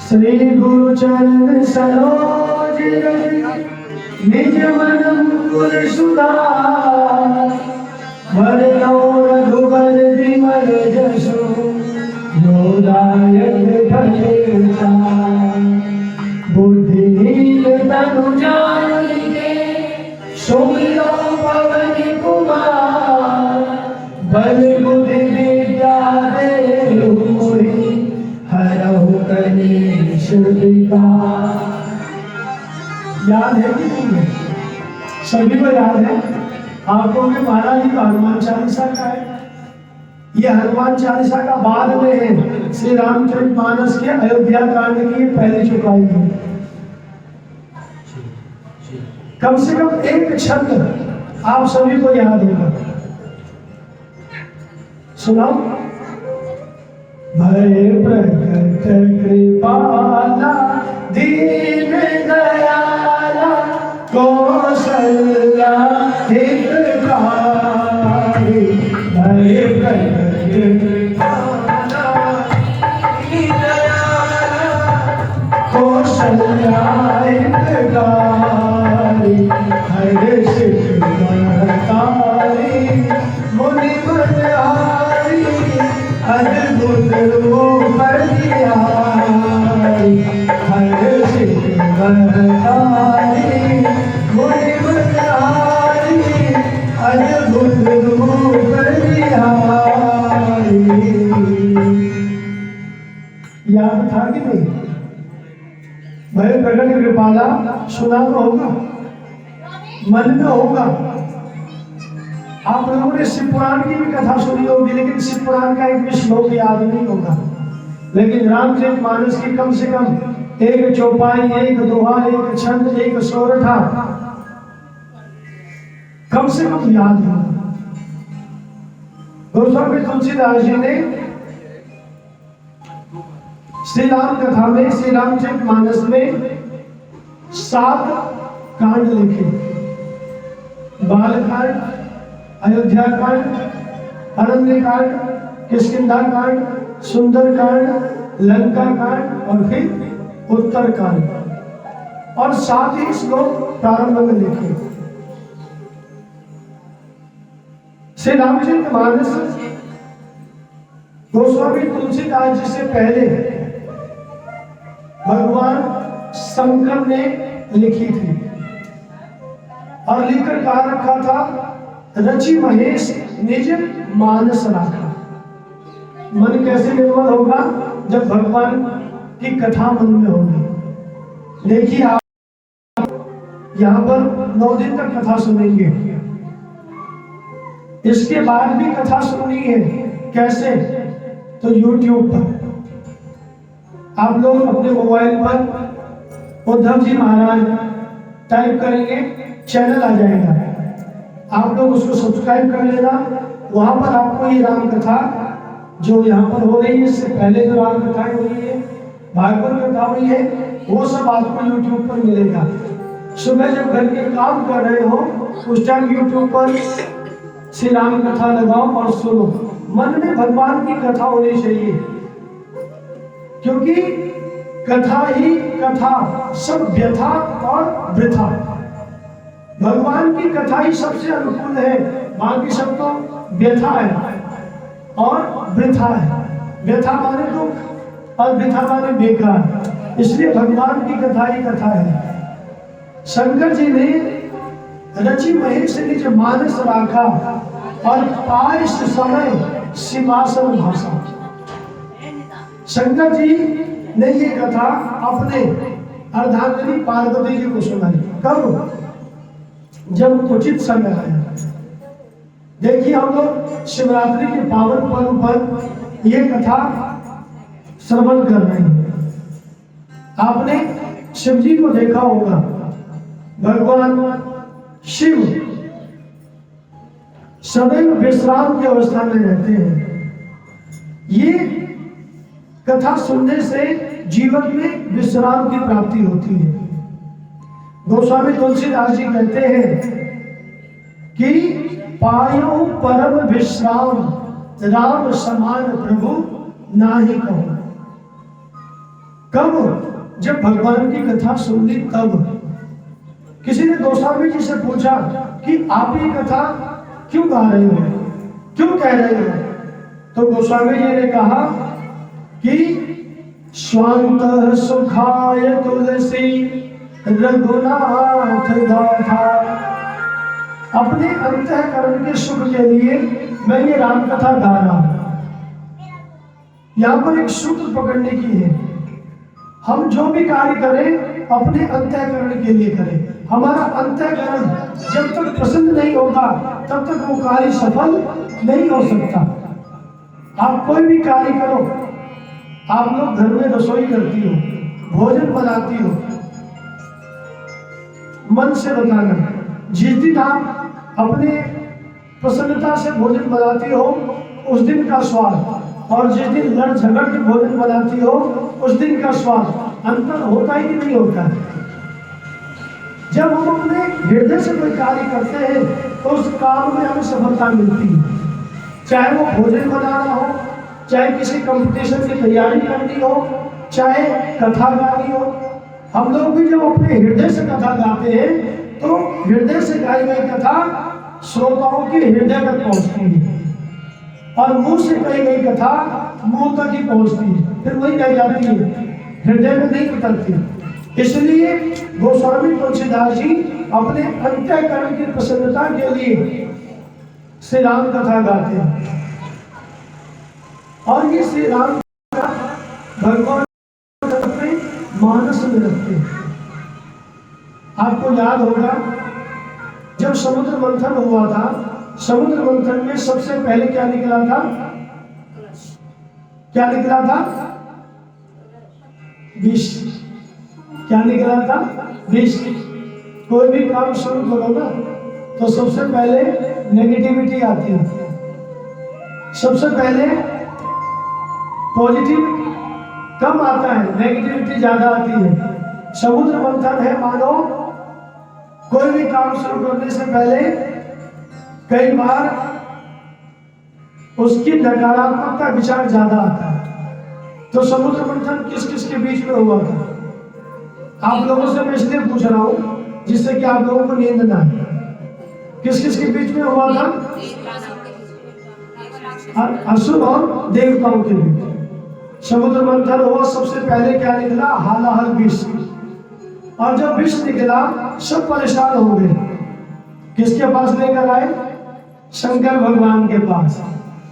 श्री गुरु चरण सरोज रज निज मन मुकुर सुधार, वरनौ रघुबर विमल जसु, जो दायक फलता। बुद्धिहीन तनु जानिके, सुमिरो पवन कुमार, बल बुद्धि विद्या देहु मोहि, हरहु कलेश विकार। याद है कि नहीं है? सभी को याद है। आपको भी महाराज जी का हनुमान चालीसा का है। ये हनुमान चालीसा का बाद में है श्री रामचरित मानस के अयोध्या कांड की पहली चौपाई है। कम से कम एक छंद आप सभी को याद होगा। सुनाओ। भय प्रकट कृपाला दीन दयाला, कौशल्या हितकारी। भय प्रकट कृपाला दीन दयाला, कौशल्या हितकारी। हर्ष महतारी मुनि मनहारी, अद्भुत रूप धरि। हर्ष महतारी मुनि मनहारी, अद्भुत रूप धरि। याद था कि नहीं? भय प्रकट कृपाला सुना तो होगा, मन में होगा। आप लोगों ने शिव पुराण की भी कथा सुनी होगी, लेकिन शिव पुराण का एक भी श्लोक याद नहीं होगा। लेकिन रामचरित मानस की कम से कम एक चौपाई, एक दोहा, एक छंद, एक सोरठा कम से कम याद होगा। गोस्वामी तुलसीदास जी ने श्री राम कथा में, श्री रामचरित मानस में 7 कांड लिखे। बालकांड, अयोध्या कांड, अरण्य कांड, किष्किंधा कांड, सुंदर कांड, लंका कांड और फिर उत्तर कांड, और 7 ही श्लोक प्रारंभ में लिखे। श्री रामचरित मानस गोस्वामी तुलसीदास जी से पहले भगवान शंकर ने लिखी थी, और लिखकर कहा रखा था, रचि महेश निज मानस राखा। मन कैसे निर्मल होगा? जब भगवान की कथा मन में होगी। देखिए, आप यहाँ पर 9 दिन तक कथा सुनेंगे। इसके बाद भी कथा सुननी है। कैसे? तो YouTube पर आप लोग अपने मोबाइल पर उद्धव जी महाराज टाइप करेंगे, चैनल आ जाएगा। आप लोग उसको सब्सक्राइब कर लेना। वहां पर आपको ये राम कथा जो यहाँ पर हो रही है, इससे पहले जो राम कथा हो रही है, भागवत कथा हुई है, वो सब आपको YouTube पर मिलेगा। सुबह जब घर के काम कर रहे हो उस टाइम YouTube पर श्री राम कथा लगाओ और सुनो। मन में भगवान की कथा होनी चाहिए, क्योंकि कथा ही कथा, सब व्यथा और वृथा। भगवान की कथा ही सबसे अनुकूल है, बाकी सब तो व्यथा है और वृथा है। व्यथा माने दुख और वृथा माने बेकार। इसलिए भगवान की कथा ही कथा है। शंकर जी ने रचि महेश निज मानस राखा, और पाइस समय सिंहासन भाषा। शंकर जी ने ये कथा अपने अर्धांगिनी पार्वती जी को सुनाई। कब? जब उचित समय आया। देखिए, हम लोग शिवरात्रि के पावन पर्व पर यह कथा श्रवण कर रहे हैं। आपने शिव जी को देखा होगा। भगवान शिव सदैव विश्राम की अवस्था में रहते हैं। ये कथा सुनने से जीवन में विश्राम की प्राप्ति होती है। गोस्वामी तुलसीदास जी कहते हैं कि पायो परम विश्राम राम समान प्रभु नाही कहो। कब? जब भगवान की कथा सुन ली तब। किसी ने गोस्वामी जी से पूछा कि आप ये कथा क्यों गा रहे हो, क्यों कह रहे हो? तो गोस्वामी जी ने कहा कि स्वांत सुखाय तुलसी रघुनाथ गाथा। अपने अंतःकरण के सुख के लिए मैं ये राम कथा गा रहा हूं। यहां पर एक सूत्र पकड़ने की है, हम जो भी कार्य करें अपने अंतःकरण के लिए करें। हमारा अंतःकरण जब तक प्रसन्न नहीं होगा तब तक वो कार्य सफल नहीं हो सकता। आप कोई भी कार्य करो, आप लोग घर में रसोई करती हो, भोजन बनाती हो, मन से बताना। जिस दिन आप अपने प्रसन्नता से भोजन बनाती हो उस दिन का स्वाद, और जिस दिन लड़ झगड़ के भोजन बनाती हो उस दिन का स्वाद अंतर होता ही नहीं होता है। जब हम अपने हृदय से कोई कार्य करते हैं तो उस काम में हमें सफलता मिलती है। चाहे वो भोजन बनाना हो, चाहे किसी कंपटीशन की तैयारी करनी हो, चाहे कथा गानी हो। हम लोग भी जब अपने हृदय से कथा गाते हैं तो हृदय से गाई गई कथा श्रोताओं के हृदय तक पहुंचती है, और मुंह से कही गई कथा मुंह तक ही पहुंचती है, फिर वही रह जाती है, हृदय में नहीं उतरती। इसलिए गोस्वामी तुलसीदास जी अपने अंतःकरण की प्रसन्नता के लिए श्री राम कथा गाते हैं। और ये श्री राम कथा भगवान अपने मानस में रखते हैं। आपको याद होगा जब समुद्र मंथन हुआ था, समुद्र मंथन में सबसे पहले क्या निकला था? क्या निकला था? विष। क्या निकला था? विष। कोई भी काम शुरू करो ना तो सबसे पहले नेगेटिविटी आती है, सबसे पहले पॉजिटिव कम आता है, नेगेटिविटी ज्यादा आती है। समुद्र मंथन है, मानो कोई भी काम शुरू करने से पहले कई बार उसकी नकारात्मकता विचार ज्यादा आता है। तो समुद्र मंथन किस किस के बीच में हुआ था? आप लोगों से मैं इसलिए पूछ रहा हूं जिससे कि आप लोगों को नींद ना आए। किस किस के बीच में हुआ था? असुर और देवताओं के बीच समुद्र मंथन हुआ। सबसे पहले क्या निकला? हालाहल विष। और जब विष निकला सब परेशान हो गए। किसके पास लेकर आए? शंकर भगवान के पास,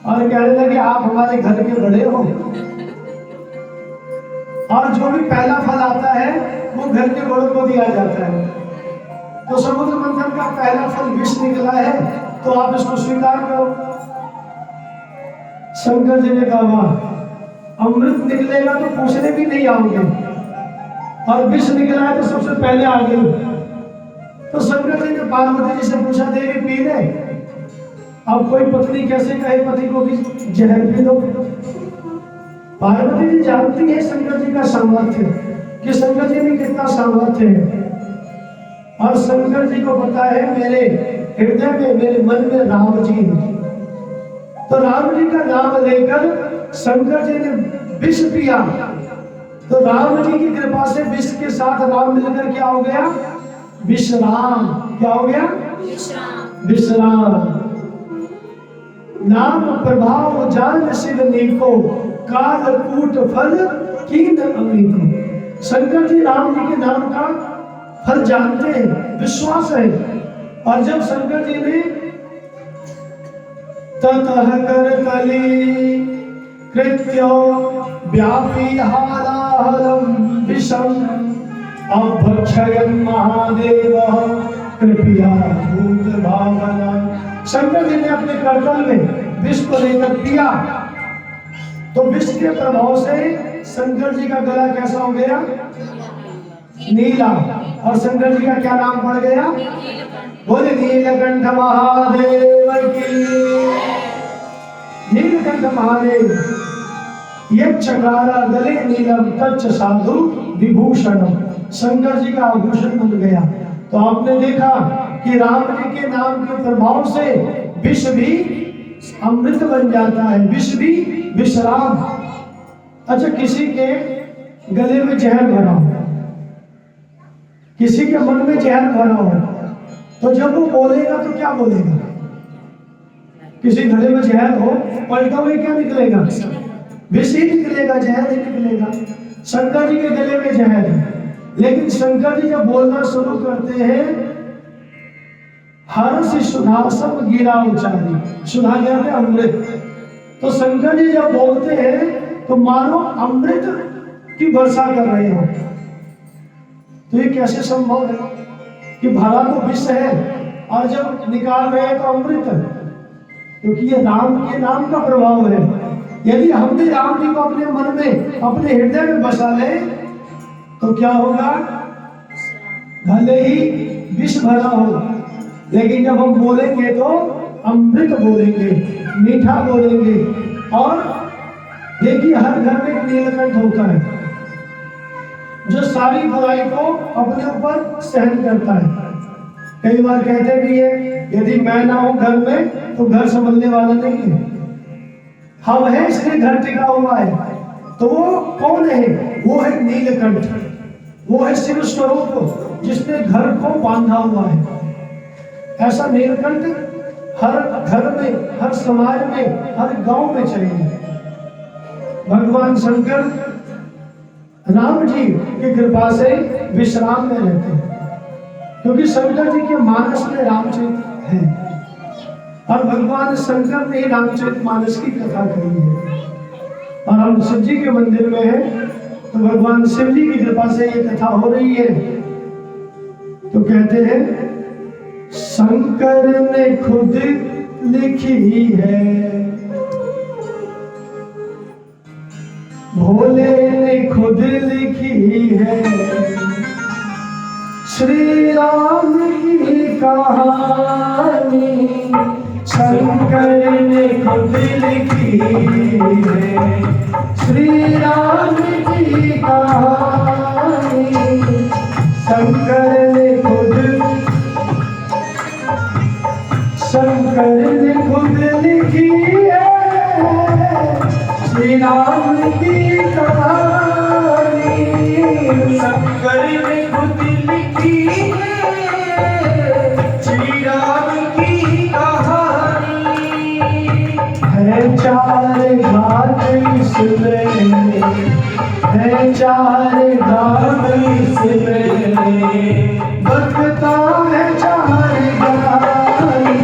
और कहने लगे आप हमारे घर के बड़े हो, और जो भी पहला फल आता है वो घर के बड़ों को दिया जाता है। तो समुद्र मंथन का पहला फल विष निकला है, तो आप इसको स्वीकार करो। शंकर जी ने कहा अमृत निकलेगा तो पूछने भी नहीं आओगे, और विष निकला है तो सबसे पहले आ गई। तो शंकर जी ने पार्वती जी से पूछा, देवी पी ले। अब कोई पत्नी कैसे कहे पति को कि जहर पी लो? पार्वती जी जानती है शंकर जी का सामर्थ्य, कि शंकर जी में कितना सामर्थ्य है, और शंकर जी को पता है मेरे हृदय में, मेरे मन में राम जी है। तो राम जी का नाम लेकर शंकर जी ने विष पिया, तो राम जी की कृपा से विष के साथ राम मिलकर क्या हो गया? विश्राम। क्या हो गया? विश्राम। नाम प्रभाव जान शिव नीको, काल कूट फल कीन अमीको। शंकर जी राम जी के नाम का फल जानते हैं, विश्वास है। और जब शंकर जी ने ततः कर कली कृत्यो व्यापी हालाहलम विषम अभक्षयन् महादेव कृपया भूत भावना। शंकर जी ने अपने करतल में विष को लेकर पिया, तो विष के प्रभाव से शंकर जी का गला कैसा हो गया? नीला। और शंकर जी का क्या नाम पड़ गया? बोले नीलकंठ महादेव की। नीलकंठ महादेव ये चक्रारा गले नीलम तच्च साधु विभूषणम, शंकर जी का आभूषण बन गया। तो आपने देखा कि राम जी के नाम के प्रभाव से विष भी अमृत बन जाता है, विष भी विश्राम। अच्छा, किसी के गले में जहर भरा हो, किसी के मन में जहर भरा हो, तो जब वो बोलेगा तो क्या बोलेगा? किसी गले में जहर हो, पलटा हुए क्या निकलेगा? विष ही निकलेगा, जहर ही निकलेगा। शंकर जी के गले में जहर है, लेकिन शंकर जी जब बोलना शुरू करते हैं, हर्ष सुधासम गिरा उचारी, सुधा कहते हैं अमृत। तो शंकर जी जब बोलते हैं तो मानो अमृत की वर्षा कर रहे हो। तो ये कैसे संभव है कि भरा तो विष है और जब निकाल रहे हैं तो अमृत है? क्योंकि ये राम के नाम का प्रभाव है। यदि हम भी राम जी को अपने मन में, अपने हृदय में बसा ले तो क्या होगा? भले ही विष भरा हो, लेकिन जब हम बोलेंगे तो अमृत बोलेंगे, मीठा बोलेंगे। और देखिए, हर घर में एक नीलकंठ होता है जो सारी बुराई को अपने ऊपर सहन करता है। कई बार कहते भी है, यदि मैं ना हूं घर में तो घर संभलने वाला नहीं है। हम है इसलिए घर टिका हुआ है। तो वो कौन है? वो है नीलकंठ, वो है शिव स्वरूप जिसने घर को बांधा हुआ है। ऐसा नीलकंठ हर घर में, हर समाज में, हर गांव में चाहिए। भगवान शंकर राम जी की कृपा से विश्राम में रहते हैं, क्योंकि शंकर जी के मानस में रामचरित है और भगवान शंकर ने रामचरित मानस की कथा कही है। और हम शिव जी के मंदिर में हैं तो भगवान शिव जी की कृपा से ये कथा हो रही है। तो कहते हैं, शंकर ने खुद लिखी है, भोले ने खुद लिखी है, श्री राम की कहानी शंकर ने खुद लिखी है, श्री राम की कहानी शंकर ने खुद, शंकर ने खुद लिखी है, श्री राम की कहानी शंकर ने खुद लिखी है, श्री राम की कहानी है। चार घाट इसमें है, चार घाट इसमें बकता है, चार गानी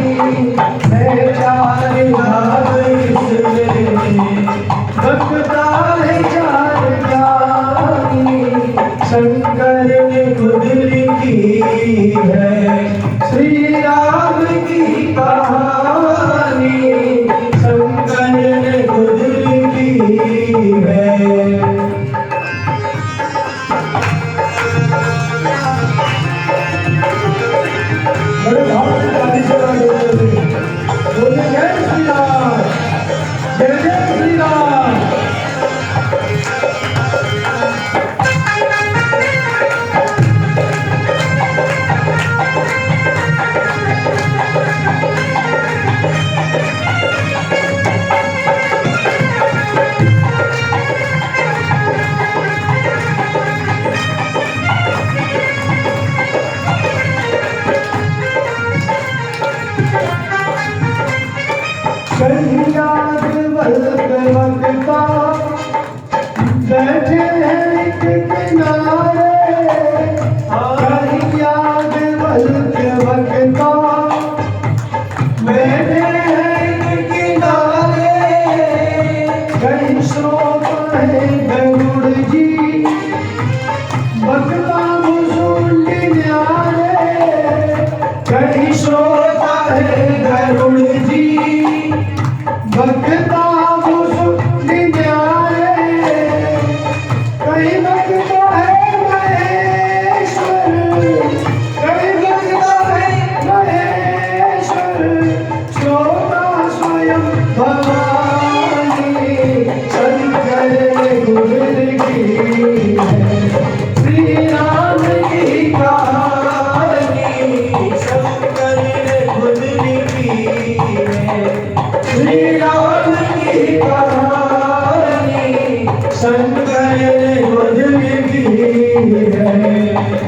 है, चार घाट इसमें बकता है, चार गानी शंकर ने खुद लिखी है, श्री राम की कहानी शंकर ने खुद लिखी है। बड़े भाव से ताली से बोले, जय श्री राम, जय जय श्री राम। बैठे हैं एक किनारे, कहीं याद बल्कि वक्ता बैठे हैं एक किनारे, कहीं स्रोत है गरुड़ जी वक्ता भुसुंड न्यारे, कहीं स्रोत है गरुड़ जी वक्ता भुसुंड न्यारे, कहीं लगता है महेश्वर, कहीं लगता है महेश्वर, श्रोता स्वयं भवानी शंकर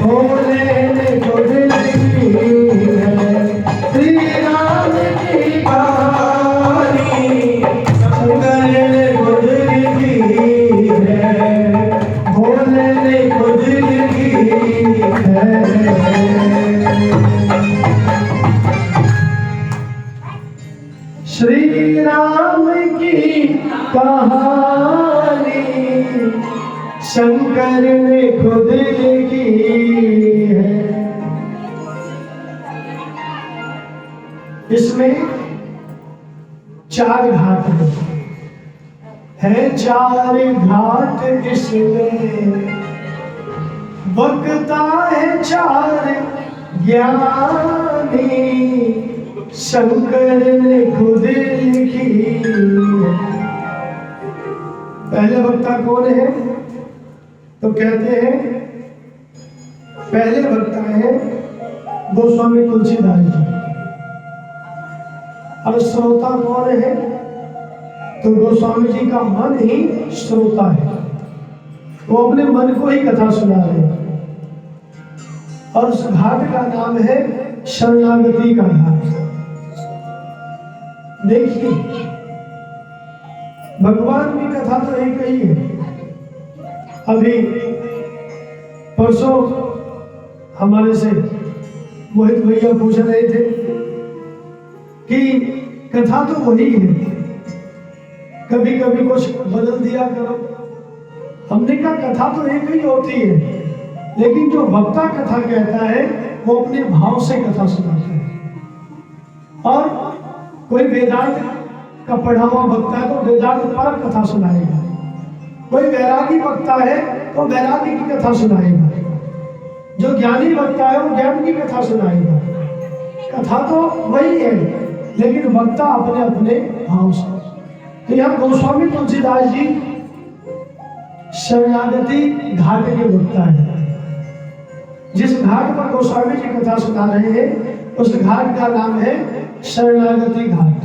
भोले ने खुद लिखी है श्री राम की कहानी, शंकर ने खुद लिखी है, भोले ने खुद लिखी है। श्री राम की कहानी शंकर ने खुद लिखी है। इसमें 4 घाट है 4 घाट इसमें, वक्ता है 4 ज्ञानी, शंकर ने खुद लिखी। पहले वक्ता कौन है? तो कहते हैं पहले वक्ता है गोस्वामी तुलसीदास जी। और श्रोता कौन है? तो गोस्वामी जी का मन ही श्रोता है, वो अपने मन को ही कथा सुना रहे हैं। और उस घाट का नाम है शरणागति का घाट। देखिए भगवान की कथा तो एक ही है। अभी परसों हमारे से मोहित भैया पूछ रहे थे कि कथा तो वही है, कभी कभी कुछ बदल दिया करो। हमने कहा कथा तो एक ही होती है, लेकिन जो वक्ता कथा कहता है वो अपने भाव से कथा सुनाता है। और कोई वेदांत का पढ़ा हुआ वक्ता है तो वेदांत पर कथा सुनाएगा, कोई वैरागी वक्ता है तो वैरागी की कथा सुनाएगा, जो ज्ञानी वक्ता है वो ज्ञान की कथा सुनाएगा। कथा तो वही है, लेकिन वक्ता अपने अपने भाव से। तो यहाँ गोस्वामी तुलसीदास जी शरणागति घाट के वक्ता है। जिस घाट पर गोस्वामी जी कथा सुना रहे हैं उस घाट का नाम है शरणागति घाट।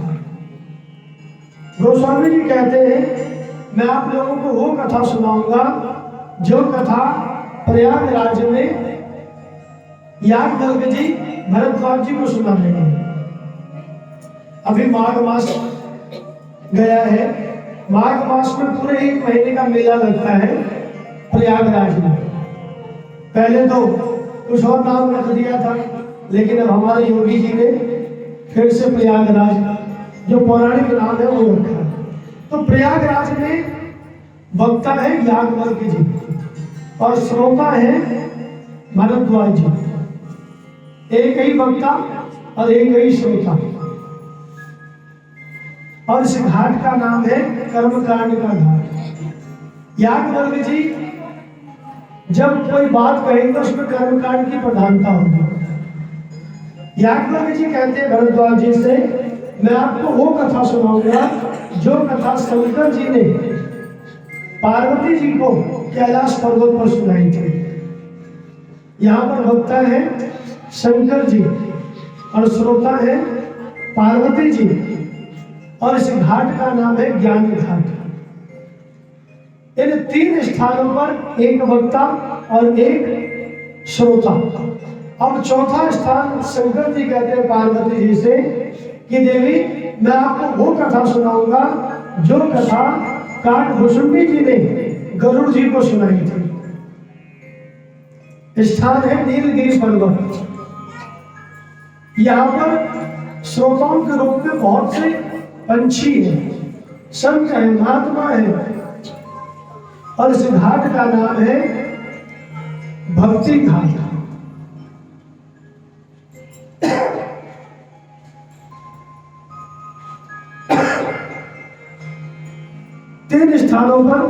गोस्वामी जी कहते हैं मैं आप लोगों को वो कथा सुनाऊंगा जो कथा प्रयागराज में याज्ञवल्क्य जी भरद्वाज जी को सुना रहे हैं। अभी माघ मास गया है, माघ मास में पूरे 1 महीने का मेला लगता है प्रयागराज में। पहले तो कुछ और नाम रख दिया था, लेकिन अब हमारे योगी जी ने फिर से प्रयागराज जो पौराणिक नाम है वो रखा है। तो प्रयागराज में वक्ता है याज्ञवल्क्य जी और श्रोता है भरद्वाज जी। एक ही वक्ता और एक ही श्रोता। और इस घाट का नाम है कर्मकांड का घाट। याज्ञवल्क्य जी जब कोई बात कहेंगे उसमें कर्मकांड की प्रधानता होगी। याज्ञवल्क्य जी कहते हैं भरद्वाज जी से मैं आपको वो कथा सुनाऊंगा जो कथा शंकर जी ने पार्वती जी को कैलाश पर्वत पर सुनाई थी। यहाँ पर वक्ता है शंकर जी और श्रोता है पार्वती जी। और इस घाट का नाम है ज्ञान घाट। इन 3 स्थानों पर एक वक्ता और एक श्रोता। अब चौथा स्थान शंकर जी कहते हैं पार्वती जी से कि देवी मैं आपको वो कथा सुनाऊंगा जो कथा काकभूषुंडी जी ने गरुड़ जी को सुनाई थी। स्थान है नीलगिरी पर्वत। यहाँ पर श्रोताओं के रूप में बहुत से पंछी है, संत है, महात्मा है। और इस घाट का नाम है भक्ति घाट। तीन स्थानों पर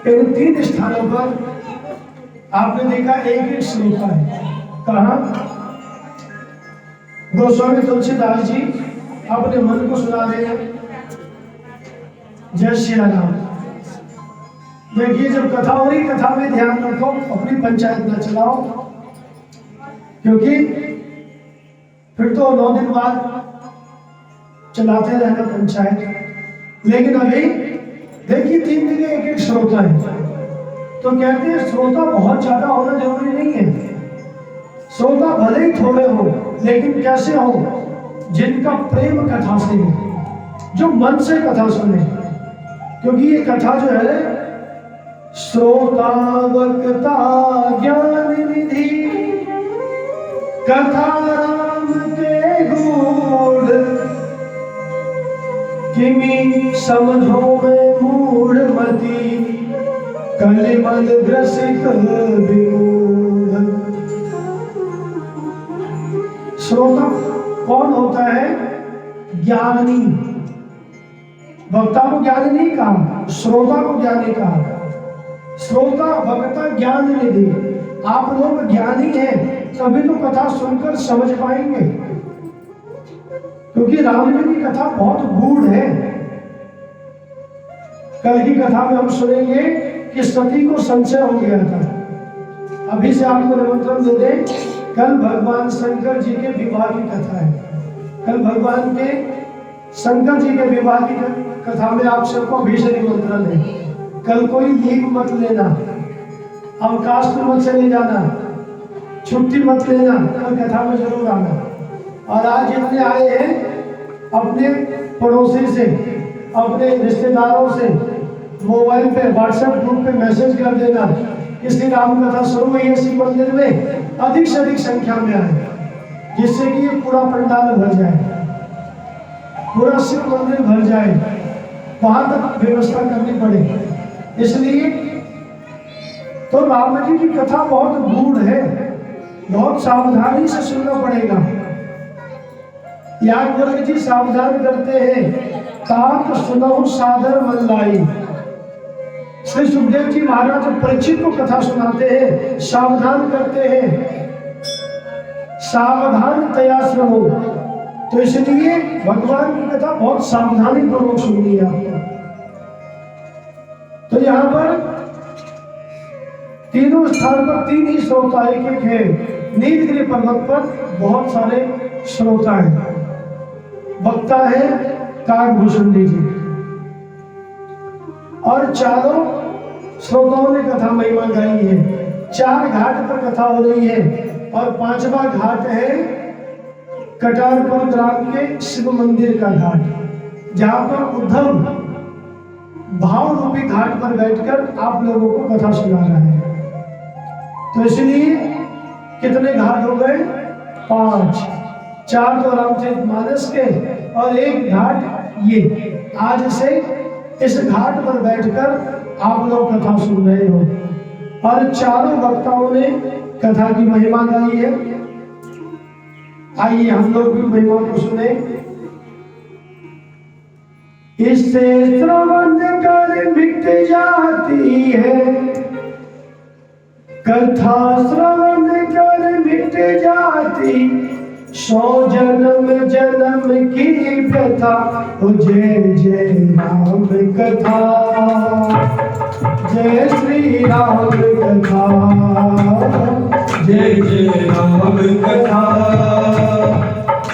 इन 3 स्थानों पर आपने देखा एक एक श्लोका है। कहा गोस्वामी तुलसीदास जी अपने मन को सुना रहे हैं। जय श्री राम। देखिए जब कथा हो रही, कथा में ध्यान रखो, अपनी पंचायत न चलाओ, क्योंकि फिर तो 9 दिन बाद चलाते रहना पंचायत। लेकिन अभी देखिए 3 जगह एक एक श्रोता है। तो कहते हैं श्रोता बहुत ज्यादा होना जरूरी नहीं है। श्रोता भले ही थोड़े हो, लेकिन कैसे हो? जिनका प्रेम कथा से हो, जो मन से कथा सुने। क्योंकि ये कथा जो है श्रोता वक्ता ज्ञान निधि, कथा राम के गूढ़, किमी समझो में मूढ़ मती, कलिमल ग्रसित विमूढ़। श्रोता कौन होता है? ज्ञानी। वक्ता को ज्ञानी नहीं कहा, श्रोता को ज्ञानी कहा। श्रोता वक्ता ज्ञान निधि। आप लोग ज्ञानी हैं तभी तो कथा सुनकर समझ पाएंगे, क्योंकि राम जी की कथा बहुत गूढ़ है। कल की कथा में हम सुनेंगे कि सती को संशय हो गया था। अभी से आपको निमंत्रण दे दें, कल भगवान शंकर जी के विवाह की कथा है। कल भगवान के शंकर जी के विवाह की कथा में आप सबको अभी से निमंत्रण है। कल कोई लीव मत लेना, अवकाश में मत चले जाना, छुट्टी मत लेना, कल कथा में जरूर आना। और आज जितने आए हैं अपने पड़ोसी से, अपने रिश्तेदारों से मोबाइल पे, व्हाट्सएप ग्रुप पे मैसेज कर देना कि श्री राम कथा शुरू हुई है शिव मंदिर में, अधिक से अधिक संख्या में आए, जिससे कि ये पूरा पंडाल भर जाए, पूरा शिव मंदिर भर जाए। वहां तक व्यवस्था करनी पड़े। इसलिए तो राम जी की कथा बहुत गूढ़ है, बहुत सावधानी से सुनना पड़ेगा। याद वर्ग जी सावधान करते हैं, तात सुनहु सादर मन लाई। श्री सुखदेव जी महाराज परीक्षित को कथा सुनाते हैं, सावधान करते हैं, सावधान तया श्रवो। तो इसलिए भगवान की कथा बहुत सावधानी पूर्वक सुननी है आपको। तो यहाँ पर तीनों स्थान पर 3 ही श्रोता एक एक है। नीलगिरी पर्वत पर बहुत सारे श्रोता हैं। वक्ता है काकभूषण जी, और चारों श्रोताओं ने कथा महिमा गाई है। 4 घाट पर कथा हो रही है, और 5वां घाट है कटारपुर ग्राम के शिव मंदिर का घाट, जहां पर उद्धव भाव रूपी घाट पर बैठकर आप लोगों को कथा सुना रहा है। तो इसलिए कितने घाट हो गए? 5। 4 तो रामचरितमानस के, और 1 घाट ये। आज से इस घाट पर बैठकर आप लोग कथा सुन रहे हो, और चारों वक्ताओं ने कथा की महिमा गाई है। आइए हम लोग भी महिमा को सुने। इससे श्रवण कर मिट जाती है, कथा श्रवण कर मिट जाती, 100 जन्म जन्म की व्यथा। ओ जय जय राम कथा, जय श्री राम कथा, जय जय राम कथा,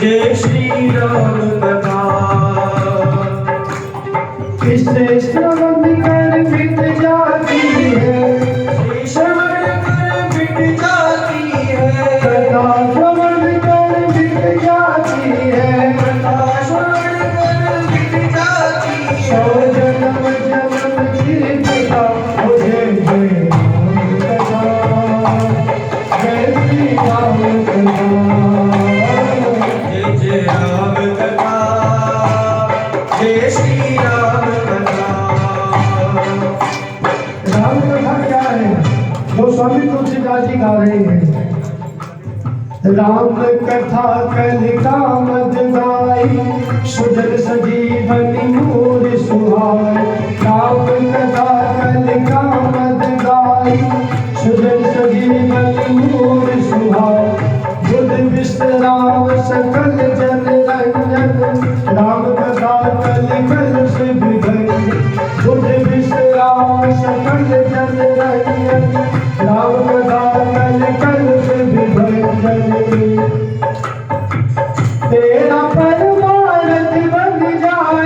जय श्री राम कथा। इससे श्रवण कर मिट जाती है, श्रवण कर मिट जाती है, कथा श्रवण कर मिट जाती है, कथा श्रवण कर मिट जाती है। 100 जन्म जन्म की व्यथा। ओ जय जय राम कथा, जय श्री राम कथा, जय जय राम कथा, जय श्री राम कथा। राम कथा क्या है? गोस्वामी तुलसीदास जी गा रहे हैं। राम कथा कलिका मत गाई, सुधर सजीवनी मोर सुहाई। राम कथा कलिका राम सकल जन रंजन राम कथा कल कल से विभंजन तेरे